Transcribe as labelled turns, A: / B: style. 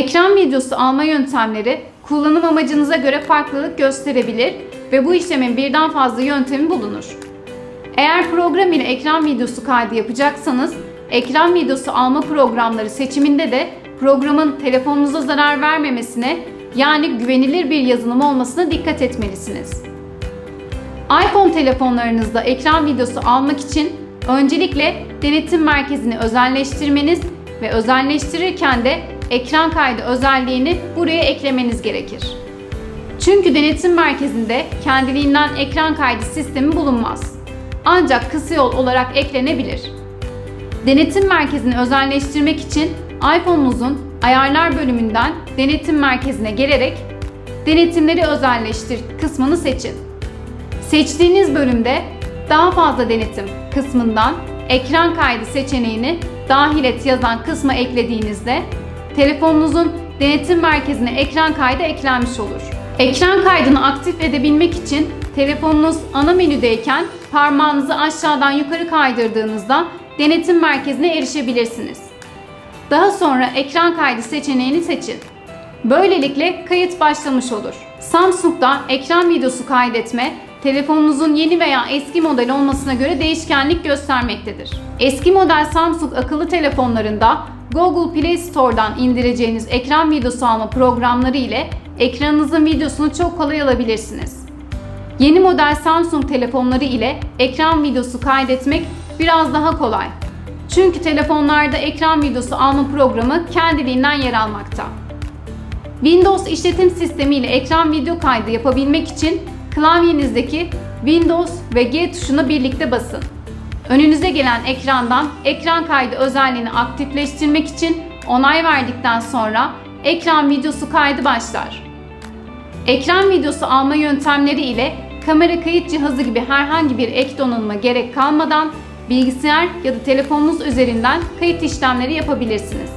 A: Ekran videosu alma yöntemleri kullanım amacınıza göre farklılık gösterebilir ve bu işlemin birden fazla yöntemi bulunur. Eğer program ile ekran videosu kaydı yapacaksanız, ekran videosu alma programları seçiminde de programın telefonunuza zarar vermemesine, yani güvenilir bir yazılım olmasına dikkat etmelisiniz. iPhone telefonlarınızda ekran videosu almak için öncelikle denetim merkezini özelleştirmeniz ve özelleştirirken de ekran kaydı özelliğini buraya eklemeniz gerekir. Çünkü denetim merkezinde kendiliğinden ekran kaydı sistemi bulunmaz. Ancak kısa yol olarak eklenebilir. Denetim merkezini özelleştirmek için iPhone'unuzun ayarlar bölümünden denetim merkezine gelerek denetimleri özelleştir kısmını seçin. Seçtiğiniz bölümde daha fazla denetim kısmından ekran kaydı seçeneğini dahil et yazan kısma eklediğinizde telefonunuzun denetim merkezine ekran kaydı eklenmiş olur. Ekran kaydını aktif edebilmek için telefonunuz ana menüdeyken parmağınızı aşağıdan yukarı kaydırdığınızda denetim merkezine erişebilirsiniz. Daha sonra ekran kaydı seçeneğini seçin. Böylelikle kayıt başlamış olur. Samsung'da ekran videosu kaydetme, telefonunuzun yeni veya eski model olmasına göre değişkenlik göstermektedir. Eski model Samsung akıllı telefonlarında Google Play Store'dan indireceğiniz ekran videosu alma programları ile ekranınızın videosunu çok kolay alabilirsiniz. Yeni model Samsung telefonları ile ekran videosu kaydetmek biraz daha kolay. Çünkü telefonlarda ekran videosu alma programı kendiliğinden yer almakta. Windows işletim sistemi ile ekran video kaydı yapabilmek için klavyenizdeki Windows ve G tuşuna birlikte basın. Önünüze gelen ekrandan ekran kaydı özelliğini aktifleştirmek için onay verdikten sonra ekran videosu kaydı başlar. Ekran videosu alma yöntemleri ile kamera kayıt cihazı gibi herhangi bir ek donanıma gerek kalmadan bilgisayar ya da telefonunuz üzerinden kayıt işlemleri yapabilirsiniz.